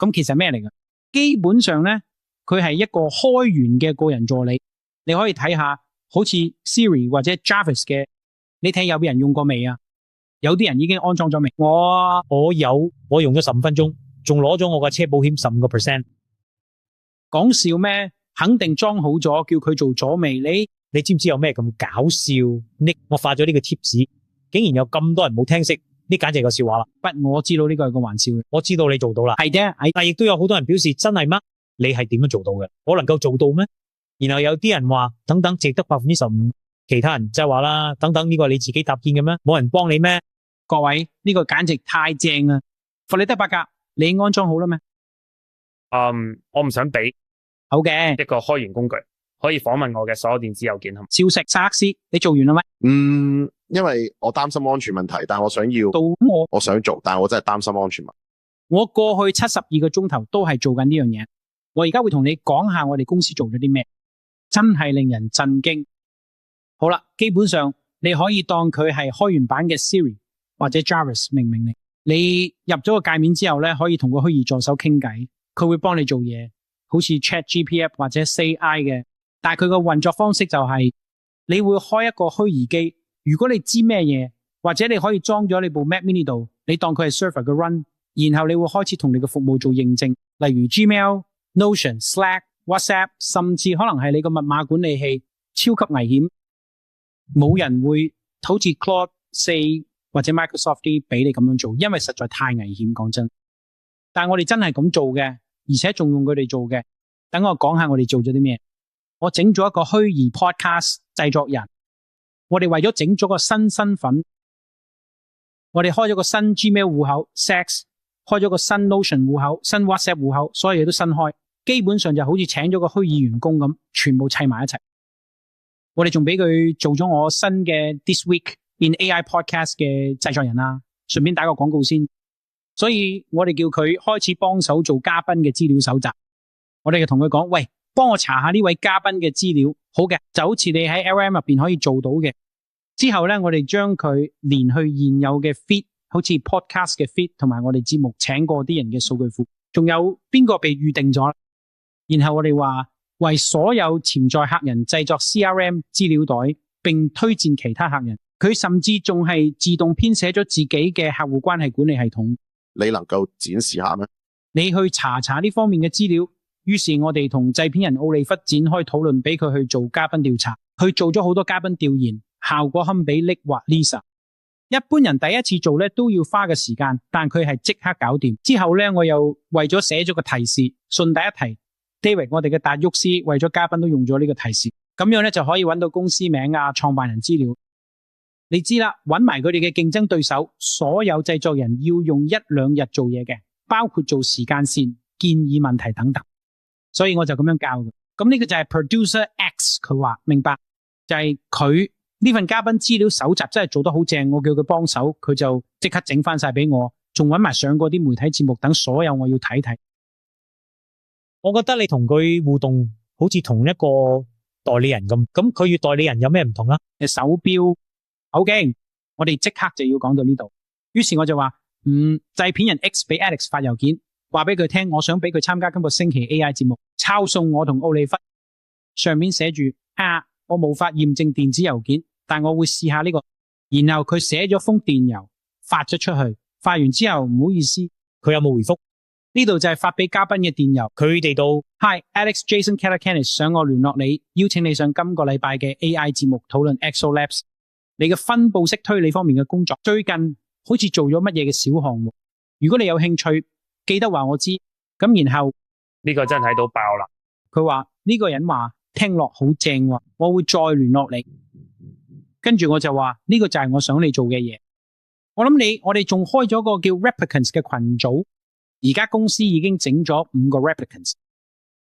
咁其實咩嚟㗎？基本上咧，佢係一個開源嘅個人助理，你可以睇下，好似 Siri 或者 Jarvis 嘅，你睇有冇人用過未啊？有啲人已經安裝咗未？我用咗15分鐘，仲攞咗我嘅車保險15%。講笑咩？肯定裝好咗，叫佢做咗未？你知唔知有咩咁搞笑？Nick，我發咗呢個 tips，竟然有咁多人冇聽識，呢簡直係個笑話啦。不，我知道呢個係個玩笑嘅，我知道你做到啦。係啫，但亦都有好多人表示真係乜？你係點樣做到嘅？我能夠做到咩？然後有啲人話等等值得15%，其他人就話啦，等等呢個你自己搭建嘅咩？冇人幫你咩？各位呢個簡直太正啦！佛利德伯格，你安裝好啦咩？我唔想俾好嘅一個開源工具可以訪問我嘅所有電子郵件。消息，薩克斯，你做完啦咩？因為我擔心安全問題，但我想要到我想做，但我真係擔心安全問題。我過去72個鐘頭都係做緊呢樣嘢。我而家會同你講下我哋公司做咗啲咩，真係令人震驚。好啦，基本上你可以當佢係開源版嘅 Siri 或者 Jarvis 命令你。你入咗個界面之後咧，可以同個虛擬助手傾偈，佢會幫你做嘢，好似 ChatGPT 或者 SayI 嘅。但係佢個運作方式就係，你會開一個虛擬機，如果你知咩嘢，或者你可以裝咗你部 Mac Mini 度，你當佢係 server 嘅 run，然後你會開始同你嘅服務做認證，例如 Gmail、Notion、Slack、WhatsApp， 甚至可能係你個密碼管理器，超級危險，冇人會好似 Claude 4或者 Microsoft 啲俾你咁樣做，因為實在太危險，講真。但係我哋真係咁做嘅，而且仲用佢哋做嘅。等我講下我哋做咗啲咩。我整咗一個虛擬 podcast 製作人，我哋為咗整咗個新身份，我哋開咗個新 Gmail 戶口 Sex， 開咗個新 Notion 戶口，新 WhatsApp 戶口，所有嘢都新開，基本上就好似請咗個虛擬員工咁，全部砌埋一齊。我哋仲俾佢做咗我新嘅 This Week in AI Podcast 嘅製作人啦，順便打個廣告先。所以我哋叫佢開始幫手做嘉賓嘅資料搜集。我哋就同佢講，喂，幫我查下呢位嘉賓嘅資料。好嘅，就好似你喺 LM 入邊可以做到嘅。之後咧，我哋將佢連去現有嘅 feed， 好似 podcast 嘅 feed， 同埋我哋節目請過啲人嘅數據庫，仲有邊個被預定咗。然後我哋話為所有潛在客人製作 CRM 資料袋，並推薦其他客人。佢甚至仲係自動編寫咗自己嘅客戶關係管理系統。你能夠展示下咩？你去查呢方面嘅資料。於是我哋同製片人奧利弗展開討論，俾佢去做嘉賓調查。佢做咗好多嘉賓調研，效果堪比 Nick 或 Lisa。一般人第一次做咧都要花嘅時間，但佢係即刻搞掂。之後咧，我又為咗寫咗個提示，順帶一提 David 我哋嘅達沃斯為咗嘉賓都用咗呢個提示，咁樣咧就可以揾到公司名啊、創辦人資料。你知啦，揾埋佢哋嘅競爭對手，所有製作人要用1-2日做嘢嘅，包括做時間線、建議問題等等。所以我就咁樣教嘅。咁呢個就係 Producer X， 佢話明白，就係佢呢份嘉賓資料搜集真係做得好正，我叫佢幫手，佢就即刻整翻晒俾我，仲揾埋上過啲媒體節目等所有我要睇睇。我覺得你同佢互動好似同一個代理人咁，咁佢與代理人有咩唔同啊？手錶好勁，我哋即刻就要講到呢度。於是我就話，製片人 X 俾 Alex 發郵件，話俾佢聽，我想俾佢參加今個星期 AI 節目，抄送我同奧利弗。上面寫住我無法驗證電子郵件，但我會試下呢個。然後佢寫咗封電郵發咗出去，發完之後唔好意思，佢有冇回覆？呢度就係發俾嘉賓嘅電郵，佢哋到 Hi Alex Jason Calacanis 想我聯絡你，邀請你上今個禮拜嘅 AI 節目討論 Exo Labs 你嘅分布式推理方面嘅工作，最近好似做咗乜嘢嘅小項目，如果你有興趣記得話我知。咁然後呢個真係睇到爆啦。佢話呢個人話聽落好正喎，我會再聯絡你。跟住我就話呢個就係我想你做嘅嘢。我哋仲開咗個叫 Replicants 嘅群組，而家公司已經整咗5個 Replicants。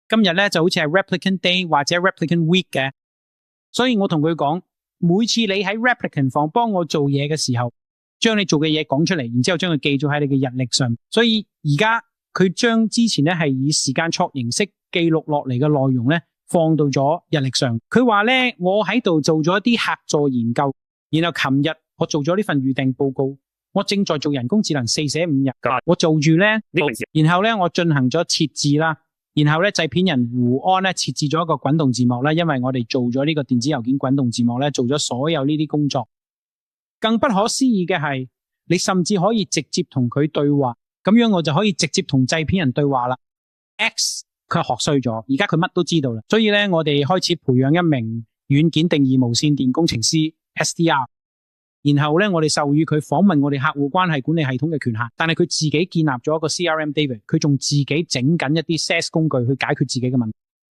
今日咧就好似係 Replicant Day 或者 Replicant Week 嘅，所以我同佢講，每次你喺 Replicant 房幫我做嘢嘅時候，將你做嘅嘢講出嚟，然之後將佢記咗喺你嘅日曆上。所以而家佢將之前咧係以時間戳形式記錄落嚟嘅內容咧放到咗日曆上。佢話咧，我喺度做咗一啲客座研究，然後琴日我做咗呢份預訂報告，我正在做人工智能4寫5日咁，我做住咧，呢個事然後咧我進行咗設置啦，然後咧製片人胡安咧設置咗一個滾動字幕啦，因為我哋做咗呢個電子郵件滾動字幕咧，做咗所有呢啲工作。更不可思議嘅係，你甚至可以直接同佢對話，咁樣我就可以直接同製片人對話啦。X 佢學衰咗，而家佢乜都知道啦，所以咧我哋開始培養一名軟件定義無線電工程師 SDR。然後咧，我哋授予佢訪問我哋客戶關係管理系統嘅權限，但係佢自己建立咗一個 CRM David， 佢仲自己整緊一啲 SaaS 工具去解決自己嘅問題。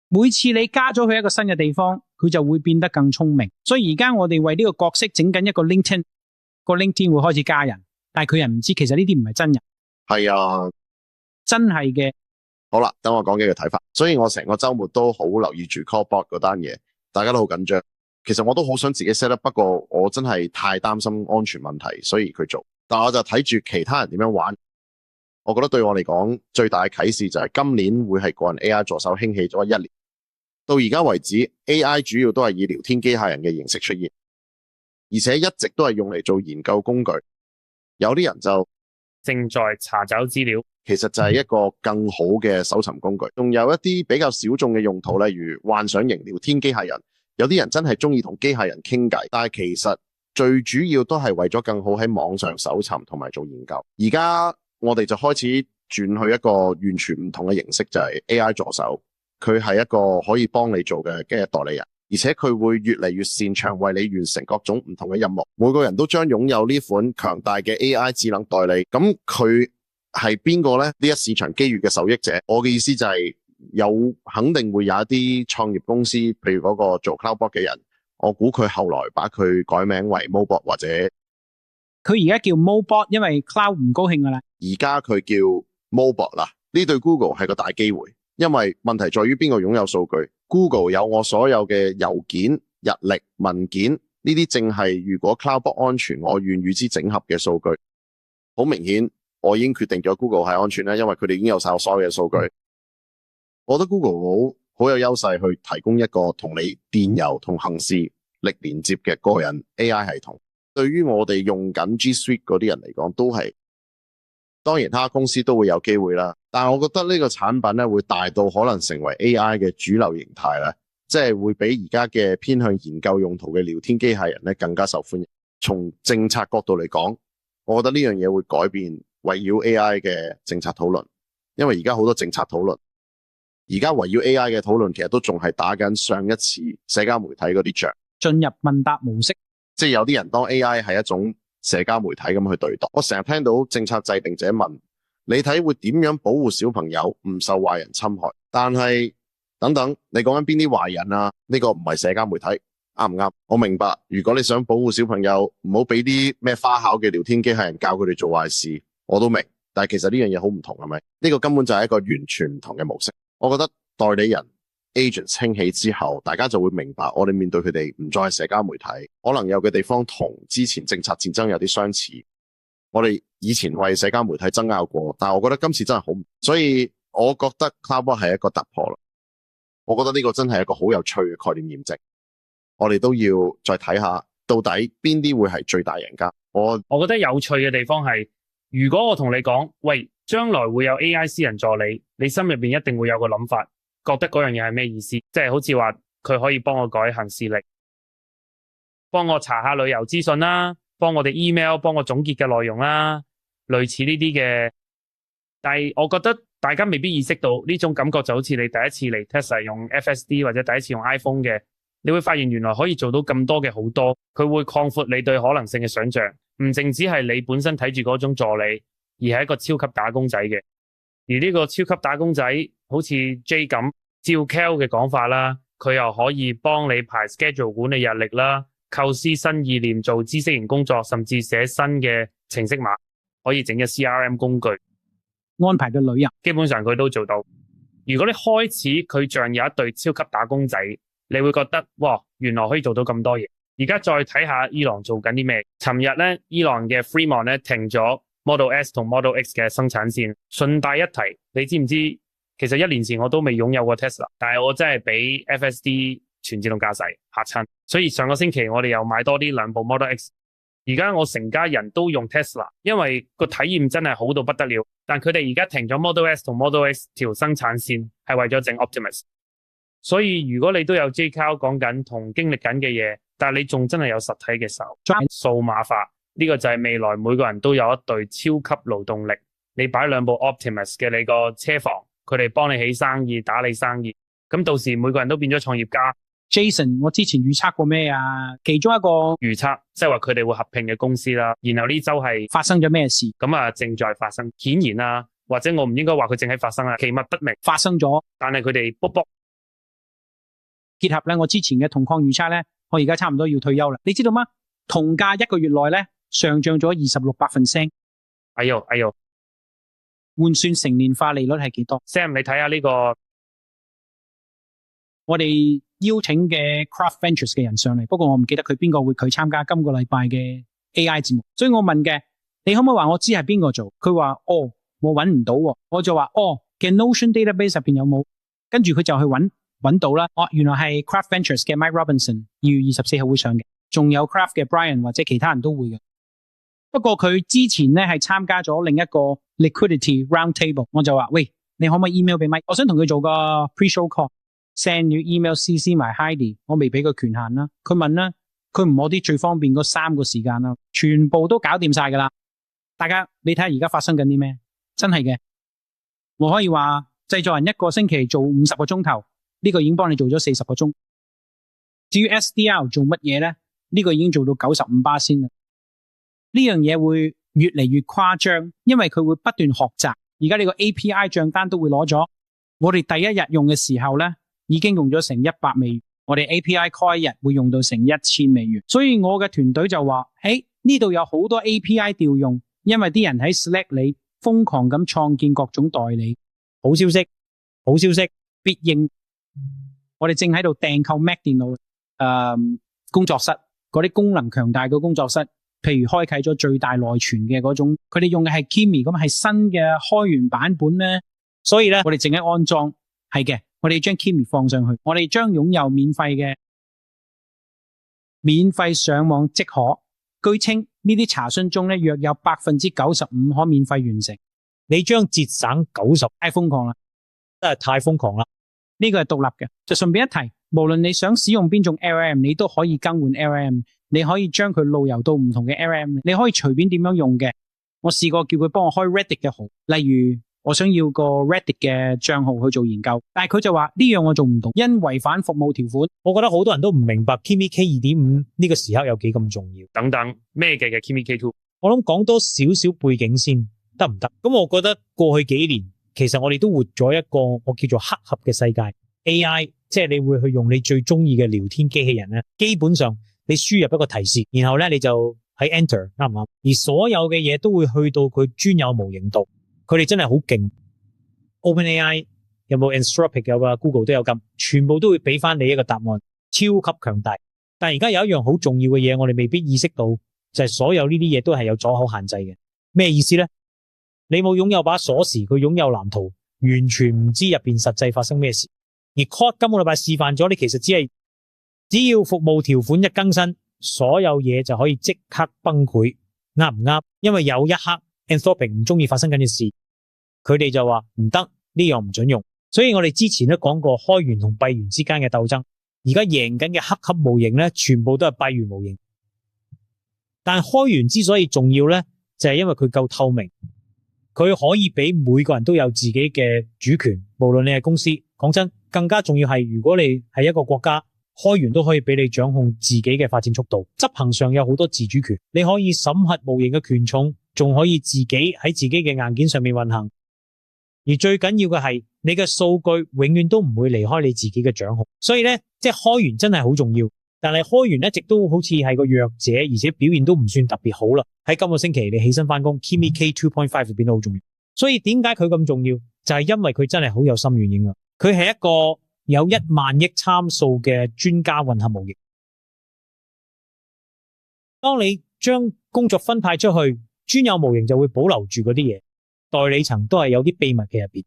每次你加咗佢一個新嘅地方，佢就會變得更聰明。所以而家我哋為呢個角色整緊一個 LinkedIn， 個 LinkedIn 會開始加人，但係佢人唔知其實呢啲唔係真人。係啊，真係嘅。好啦，等我講幾個睇法。所以我成個週末都好留意住 Callbot 嗰單嘢，大家都好緊張。其實我都好想自己 set up，不過我真係太擔心安全問題，所以佢做。但我就睇住其他人點樣玩，我覺得對我嚟講最大嘅啟示就係今年會係個人 AI 助手興起咗1年，到而家為止 AI 主要都係以聊天機械人嘅形式出現，而且一直都係用嚟做研究工具。有啲人就正在查找資料，其實就係一個更好嘅搜尋工具。仲有一啲比較小眾嘅用途，例如幻想型聊天機械人。有啲人真係中意同機械人傾偈，但係其實最主要都係為咗更好喺網上搜尋同埋做研究。而家我哋就開始轉去一個完全唔同嘅形式，就係 AI 助手。佢係一個可以幫你做嘅代理人，而且佢會越嚟越擅長為你完成各種唔同嘅任務。每個人都將擁有呢款強大嘅 AI 智能代理。咁佢係邊個呢？呢一市場機遇嘅受益者。我嘅意思就係肯定會有一啲創業公司，譬如嗰個做 Cloudbot 嘅人，我估佢後來把佢改名為 Mobot， 或者佢而家叫 Mobot， 因為 Cloud 唔高興噶啦。而家佢叫 Mobot 啦。呢對 Google 係個大機會，因為問題在於邊個擁有數據。Google 有我所有嘅郵件、日曆、文件，呢啲正係如果 Cloudbot 安全，我願與之整合嘅數據。好明顯，我已經決定咗 Google 係安全啦，因為佢哋已經有晒我所有嘅數據。我覺得 Google 好有優勢去提供一個同你電郵同行事歷連接嘅個人 AI 系統。對於我哋用緊 G Suite 嗰啲人嚟講，都係當然，他公司都會有機會啦。但係我覺得呢個產品咧會大到可能成為 AI 嘅主流形態啦，即係會比而家嘅偏向研究用途嘅聊天機械人咧更加受歡迎。從政策角度嚟講，我覺得呢樣嘢會改變圍繞 AI 嘅政策討論，因為而家好多政策討論。而家圍繞 AI 嘅討論，其實都仲係打緊上一次社交媒體嗰啲仗，進入問答模式，即係有啲人當 AI 係一種社交媒體咁去對待。我成日聽到政策制定者問你睇會點樣保護小朋友唔受壞人侵害，但係等等，你講緊邊啲壞人啊？呢個唔係社交媒體，啱唔啱？我明白，如果你想保護小朋友，唔好俾啲咩花巧嘅聊天機械人教佢哋做壞事，我都明。但係其實呢樣嘢好唔同，係咪？呢個根本就係一個完全唔同嘅模式。我覺得代理人 agents 興起之後，大家就會明白我哋面對佢哋唔再係社交媒體，可能有嘅地方同之前政策戰爭有啲相似。我哋以前為社交媒體爭拗過，但係我覺得今次真係好，所以我覺得 Cloudbot 係一個突破啦。我覺得呢個真係一個好有趣嘅概念驗證。我哋都要再睇下到底邊啲會係最大贏家。我覺得有趣嘅地方係，如果我同你講，喂，將來會有 AI 私人助理，你心入邊一定會有個諗法，覺得嗰樣嘢係咩意思？即係好似話佢可以幫我改行事曆，幫我查下旅遊資訊啦，幫我哋 email， 幫我總結嘅內容啦，類似呢啲嘅。但係我覺得大家未必意識到呢種感覺，就好似你第一次嚟 Tesla 用 FSD 或者第一次用 iPhone 嘅，你會發現原來可以做到咁多嘅好多，佢會擴闊你對可能性嘅想象，唔淨止係你本身睇住嗰種助理，而係一個超級打工仔嘅。而呢個超級打工仔好似 J 咁，照 Cal 嘅講法啦，佢又可以幫你排 schedule 管理日曆啦，構思新意念做知識型工作，甚至寫新嘅程式碼，可以整嘅 CRM 工具，安排嘅旅遊，基本上佢都做到。如果你開始佢像有一對超級打工仔，你會覺得哇，原來可以做到咁多嘢。而家再睇下伊朗做緊啲咩？尋日咧，伊朗嘅 Fremont 咧停咗 Model S 同 Model X 嘅生產線。順帶一提，你知唔知其實1年前我都未擁有過 Tesla， 但係我真係俾 FSD 全自動駕駛嚇親。所以上個星期我哋又買多啲2部 Model X。而家我成家人都用 Tesla， 因為個體驗真係好到不得了。但佢哋而家停咗 Model S 同 Model X 條生產線，係為咗整 Optimus。所以如果你都有 J Cloud 講緊同經歷緊嘅嘢，但係你仲真係有實體嘅時候，數碼化呢個就係未來每個人都有一隊超級勞動力。你擺兩部 Optimus 嘅你個車房，佢哋幫你起生意、打理生意，咁到時每個人都變咗創業家。Jason，我之前預測過咩啊？其中一個預測即係話佢哋會合併嘅公司啦。然後呢周係發生咗咩事？咁啊，正在發生。顯然啦，或者我唔應該話佢正喺發生啦，其物不明。發生咗，但係佢哋卜卜結合咧，我之前嘅銅礦預測咧，我而家差唔多要退休啦。你知道嗎？銅價一個月內咧上漲咗26%。哎呦，換算成年化利率係幾多 ？Sam， 你睇下呢個我哋邀請嘅 Craft Ventures 嘅人上嚟，不過我唔記得佢邊個會佢參加今個禮拜嘅 AI 節目，所以我問嘅，你可唔可以話我知係邊個做？佢話哦，我揾唔到喎，我就話哦嘅 Notion Database 入邊有冇？跟住佢就去揾到啦。哦，原來係 Craft Ventures 嘅 Mike Robinson 2月24號會上嘅，仲有 Craft 嘅 Brian 或者其他人都會嘅。不過佢之前咧係參加咗另一個 Liquidity Roundtable， 我就話喂，你可唔可以 email 俾 Mike？ 我想同佢做個 pre-show call。Send 咗 email CC 埋 Heidi， 我未俾佢權限啦。佢問啦，佢唔攞啲最方便嗰3個時間啦，全部都搞掂晒噶啦。大家你睇下而家發生緊啲咩？真係嘅，我可以話製作人一個星期做50個鐘頭，呢個已經幫你做咗40個鐘。至於 SDR 做乜嘢咧？呢個已經做到95%先啦。呢樣嘢會越嚟越誇張，因為佢會不斷學習。而家呢個 API 賬單都會攞咗。我哋第一日用嘅時候咧，已經用咗成100美元，我哋 API call 一日會用到成1000美元，所以我嘅團隊就話：呢度有好多 API 調用，因為啲人喺 Slack 裏瘋狂咁創建各種代理。好消息，必應。我哋正喺度訂購 Mac 電腦，工作室嗰啲功能強大嘅工作室，譬如開啟咗最大內存嘅嗰種，佢哋用嘅係 Kimi， 咁係新嘅開源版本咧，所以咧我哋正喺安裝，係嘅。我哋將 Kimi 放上去，我哋將擁有免費上網即可。據稱呢啲查詢中咧，約有95%可免費完成。你將節省90%，太瘋狂啦！真係太瘋狂啦！呢個係獨立嘅。就順便一提，無論你想使用邊種 LLM， 你都可以更換 LLM， 你可以將佢路由到唔同嘅 LLM， 你可以隨便點樣用嘅。我試過叫佢幫我開 Reddit 嘅號，例如我想要個 Reddit 嘅賬號去做研究，但係佢就話呢樣我做唔到，因違反服務條款。我覺得好多人都唔明白 Kimi K 2.5 呢個時刻有幾咁重要。等等咩嘅 Kimi K2？ 我諗講多少少背景先得唔得？咁我覺得過去幾年其實我哋都活咗一個我叫做黑盒嘅世界。AI 即係你會去用你最中意嘅聊天機器人咧，基本上你輸入一個提示，然後咧你就喺 Enter， 啱唔啱？而所有嘅嘢都會去到佢專有模型度。佢哋真係好勁 ，OpenAI 有冇 Anthropic 有啊 ，Google 都有咁，全部都會俾翻你一個答案，超級強大。但係而家有一樣好重要嘅嘢，我哋未必意識到，就係所有呢啲嘢都係有左口限制嘅。咩意思咧？你冇擁有把鎖匙，佢擁有藍圖，完全唔知入邊實際發生咩事。而 Claude 今個禮拜示範咗，你其實只要服務條款一更新，所有嘢就可以即刻崩潰，啱唔啱？因為有一刻。Anthropic 唔中意發生緊嘅事，佢哋就話唔得，呢樣唔准用。所以我哋之前都講過開源同閉源之間嘅鬥爭，而家贏緊嘅黑盒模型咧，全部都係閉源模型。但開源之所以重要咧，就係因為佢夠透明，佢可以俾每個人都有自己嘅主權，無論你係公司。講真，更加重要係如果你係一個國家，開源都可以俾你掌控自己嘅發展速度，執行上有好多自主權，你可以審核模型嘅權重。仲可以自己喺自己嘅硬件上面運行，而最緊要嘅係你嘅數據永遠都唔會離開你自己嘅掌控。所以咧，即係開源真係好重要，但係開源一直都好似係個弱者，而且表現都唔算特別好啦。喺今個星期你起身翻工 ，Kimi K 2.5 變得好重要。所以點解佢咁重要？就係因為佢真係好有深遠影響。佢係一個有1萬億參數嘅專家混合模型。當你將工作分派出去，專有模型就會保留住嗰啲嘢，代理層都係有啲秘密嘅入邊。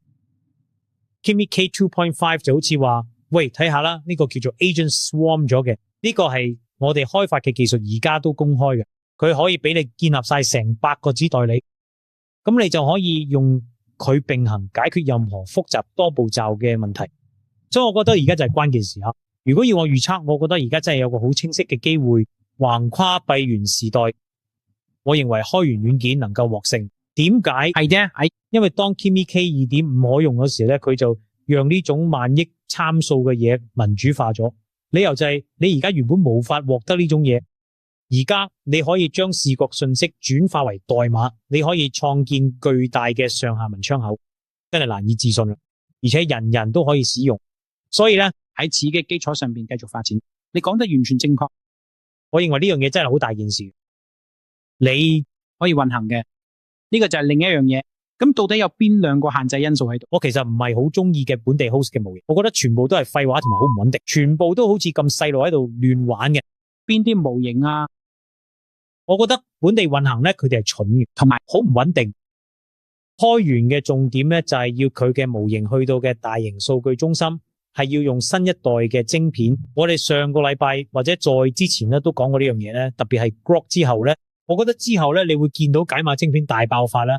Kimi K 2.5 就好似話，喂，睇下啦，呢個叫做 Agent Swarm 咗嘅，呢個係我哋開發嘅技術，而家都公開嘅。佢可以俾你建立晒成100個子代理，咁你就可以用佢並行解決任何複雜多步驟嘅問題。所以我覺得而家就係關鍵時刻。如果要我預測，我覺得而家真係有個好清晰嘅機會，橫跨閉源時代，我認為開源軟件能夠獲勝。點解？係啫，因為當 Kimi K 2.5可用嗰時咧，佢就讓呢種萬億參數嘅嘢民主化咗。理由就係你而家原本無法獲得呢種嘢，而家你可以將視覺信息轉化為代碼，你可以創建巨大嘅上下文窗口，真係難以置信啦！而且人人都可以使用，所以咧喺此嘅基礎上邊繼續發展。你講得完全正確，我認為呢樣嘢真係好大件事，你可以運行嘅呢個就係另一樣嘢。咁到底有邊兩個限制因素喺度？我其實唔係好中意嘅本地 host 嘅模型，我覺得全部都係廢話同埋好唔穩定，全部都好似咁細路喺度亂玩嘅。邊啲模型啊？我覺得本地運行咧，佢哋係蠢嘅，同埋好唔穩定。開源嘅重點咧，就係要佢嘅模型去到嘅大型數據中心，係要用新一代嘅晶片。我哋上個禮拜或者再之前咧都講過呢樣嘢咧，特別係 Grok 之後咧，我覺得之後咧你會見到解碼晶片大爆發啦。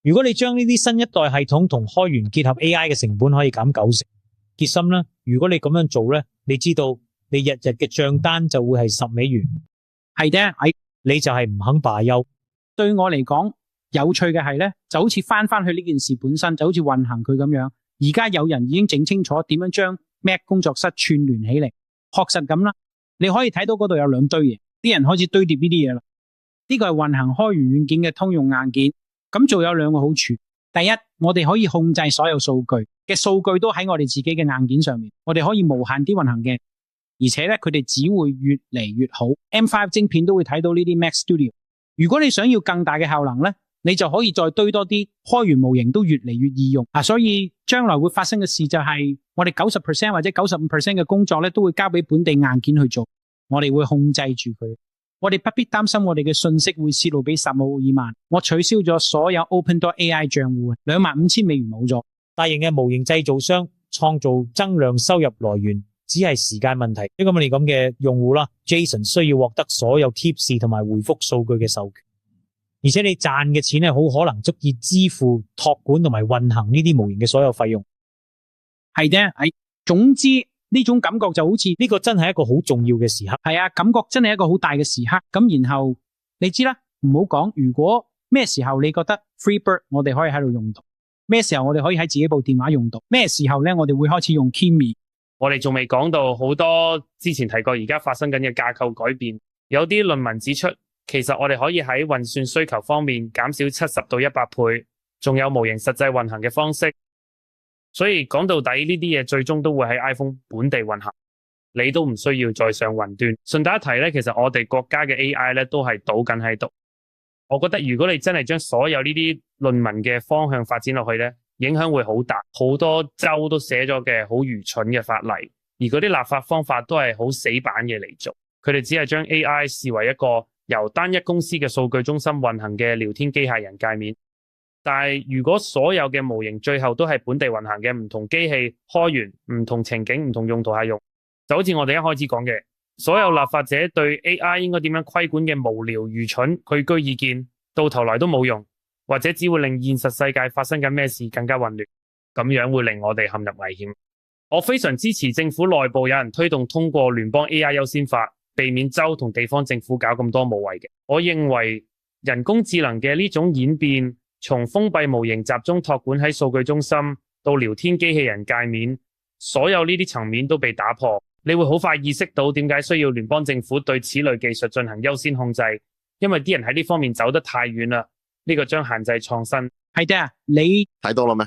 如果你將呢啲新一代系統同開源結合 AI 嘅成本可以減90%，結心啦。如果你咁樣做咧，你知道你日日嘅賬單就會係$10。係啫，你就係唔肯罷休。對我嚟講，有趣嘅係咧，就好似翻去呢件事本身，就好似運行佢咁樣。而家有人已經整清楚點樣將 Mac 工作室串聯起嚟，確實咁啦。你可以睇到嗰度有兩堆嘢，啲人開始堆疊呢啲嘢啦。呢個係運行開源軟件嘅通用硬件。咁做有兩個好處。第一，我哋可以控制所有數據嘅數據都喺我哋自己嘅硬件上面，我哋可以無限啲運行嘅，而且咧佢哋只會越嚟越好。M5 晶片都會睇到呢啲 Mac Studio。如果你想要更大嘅效能咧，你就可以再堆多啲開源模型，都越嚟越易用啊。所以將來會發生嘅事就係我哋90%或者95%嘅工作咧都會交俾本地硬件去做，我哋會控制住佢。我哋不必擔心我哋嘅信息會泄露俾薩姆爾曼。我取消咗所有 OpenDot AI 賬戶，$25,000冇咗。大型嘅模型製造商創造增量收入來源只係時間問題。呢個我哋咁嘅用戶啦 ，Jason 需要獲得所有貼士同埋回覆數據嘅授權，而且你賺嘅錢係好可能足以支付託管同埋運行呢啲模型嘅所有費用。係嘅，總之。呢種感覺就好似呢個真係一個好重要嘅時刻。係啊，感覺真係一個好大嘅時刻。咁然後你知啦，唔好講如果咩時候你覺得 Freebird 我哋可以喺度用到，咩時候我哋可以喺自己部電話用到，咩時候咧我哋會開始用 Kimi。我哋仲未講到好多之前提過而家發生緊嘅架構改變。有啲論文指出，其實我哋可以喺運算需求方面減少70到100倍，仲有模型實際運行嘅方式。所以講到底呢啲嘢最終都會喺 iPhone 本地運行，你都唔需要再上雲端。順帶一提咧，其實我哋國家嘅 AI 咧都係賭緊喺度。我覺得如果你真係將所有呢啲論文嘅方向發展落去咧，影響會好大。好多州都寫咗嘅好愚蠢嘅法例，而嗰啲立法方法都係好死板嘅嚟做。佢哋只係將 AI 視為一個由單一公司嘅數據中心運行嘅聊天機械人界面。但係如果所有嘅模型最後都係本地運行嘅，唔同機器開源、唔同情景、唔同用途下用，就好似我哋一開始講嘅，所有立法者對 AI 應該點樣規管嘅無聊愚蠢巨居意見，到頭來都冇用，或者只會令現實世界發生緊咩事更加混亂，咁樣會令我哋陷入危險。我非常支持政府內部有人推動通過聯邦 AI 優先法，避免州同地方政府搞咁多無謂嘅。我認為人工智能嘅呢種演變，從封閉模型集中託管喺數據中心到聊天機器人界面，所有呢啲層面都被打破。你會好快意識到點解需要聯邦政府對此類技術進行優先控制，因為啲人喺呢方面走得太遠啦。呢個將限制創新。係嘅，你睇到啦咩？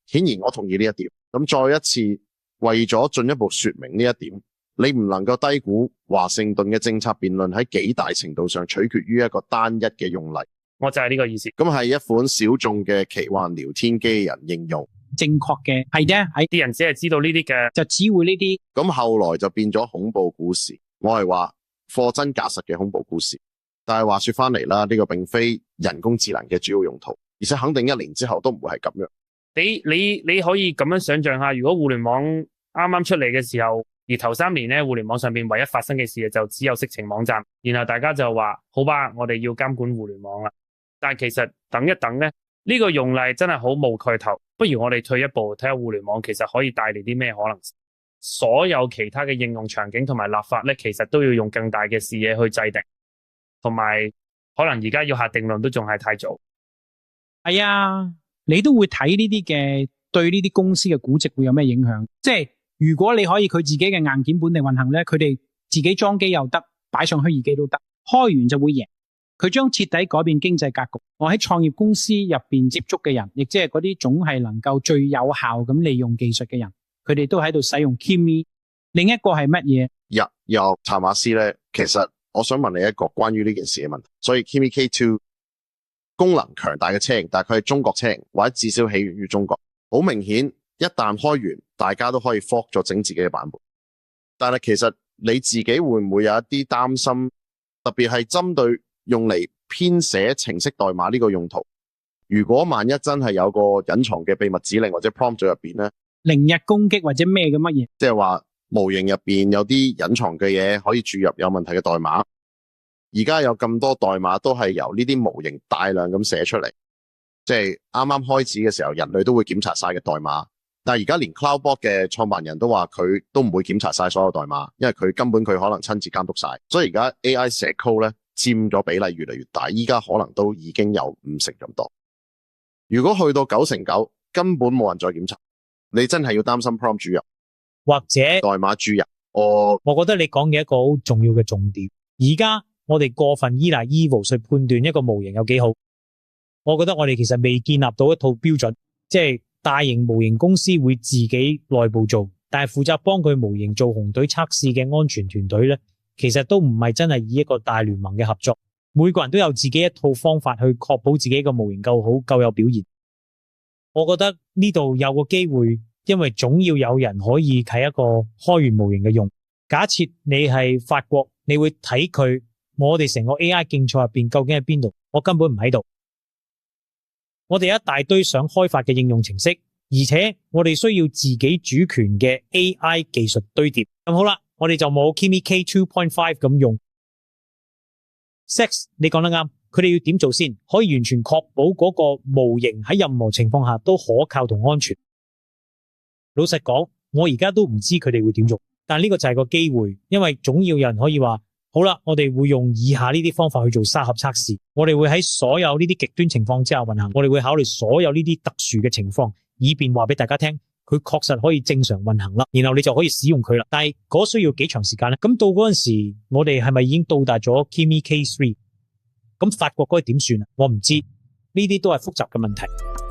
顯然我同意呢一點。咁再一次為咗進一步說明呢一點，你唔能夠低估華盛頓嘅政策辯論喺幾大程度上取決於一個單一嘅用例。我就係呢個意思。咁係一款小眾嘅奇幻聊天機器人應用，正確嘅係啫，係啲人只係知道呢啲嘅，就只會呢啲。咁後來就變咗恐怖故事。我係話貨真價實嘅恐怖故事。但係話說翻嚟啦，呢個並非人工智能嘅主要用途，而且肯定1年之後都唔會係咁樣。你可以咁樣想象下，如果互聯網啱啱出嚟嘅時候，而頭3年咧，互聯網上邊唯一發生嘅事就只有色情網站，然後大家就話好吧，我哋要監管互聯網啦。但係其實等一等咧，呢個用例真係好無概頭，不如我哋退一步睇下互聯網其實可以帶嚟啲咩可能性。所有其他嘅應用場景同埋立法咧，其實都要用更大嘅視野去制定，同埋可能而家要下定論都仲係太早。係啊，你都會睇呢啲嘅對呢啲公司嘅估值會有咩影響？即係如果你可以佢自己嘅硬件本地運行咧，佢哋自己裝機又得，擺上虛擬機都得，開完就會贏。佢將徹底改變經濟格局。我喺創業公司入邊接觸嘅人，亦即係嗰啲總係能夠最有效咁利用技術嘅人，佢哋都喺度使用 Kimi。另一個係乜嘢？有查馬斯咧，其實我想問你一個關於呢件事嘅問題。所以 Kimi K2 功能強大嘅車型，但係佢係中國車型，或者至少起源於中國。好明顯，一旦開完，大家都可以 fork 咗整自己嘅版本。但係其實你自己會唔會有一啲擔心？特別係針對用嚟編寫程式代碼呢個用途，如果萬一真係有個隱藏嘅秘密指令或者 prompt 入邊咧，零日攻擊或者咩嘅乜嘢？即係話模型入邊有啲隱藏嘅嘢可以注入有問題嘅代碼。而家有咁多代碼都係由呢啲模型大量咁寫出嚟，即係啱啱開始嘅時候，人類都會檢查晒嘅代碼。但係而家連 Cloudbot 嘅創辦人都話佢都唔會檢查晒所有代碼，因為佢根本佢可能親自監督晒。所以而家 AI 寫 code 咧佔咗比例越嚟越大，依家可能都已經有50%咁多。如果去到9%，根本冇人再檢查，你真係要擔心 prompt 注入或者代碼注入。我覺得你講嘅一個好重要嘅重點。而家我哋過分依賴 Evo 去判斷一個模型有幾好，我覺得我哋其實未建立到一套標準，即係大型模型公司會自己內部做，但係負責幫佢模型做紅隊測試嘅安全團隊咧，其實都唔係真係以一個大聯盟嘅合作，每個人都有自己一套方法去確保自己個模型夠好夠有表現。我覺得呢度有個機會，因為總要有人可以睇一個開源模型嘅用。假設你係法國，你會睇佢我哋成個 AI 競賽入邊究竟喺邊度？我根本唔喺度。我哋有一大堆想開發嘅應用程式，而且我哋需要自己主權嘅 AI 技術堆疊。咁好啦，我哋就冇 Kimi K2.5 咁用。Sex， 你講得啱，佢哋要點做先？可以完全確保嗰個模型喺任何情況下都可靠同安全。老實講，我而家都唔知佢哋會點做，但呢個就係個機會，因為總要有人可以話，好啦，我哋會用以下呢啲方法去做沙盒測試，我哋會喺所有呢啲極端情況之下運行，我哋會考慮所有呢啲特殊嘅情況，以便話俾大家聽，佢確實可以正常運行啦，然後你就可以使用佢啦。但係嗰需要幾長時間呢？咁到嗰陣時，我哋係咪已經到達咗 Kimi K3？咁法國該點算啊？我唔知，呢啲都係複雜嘅問題。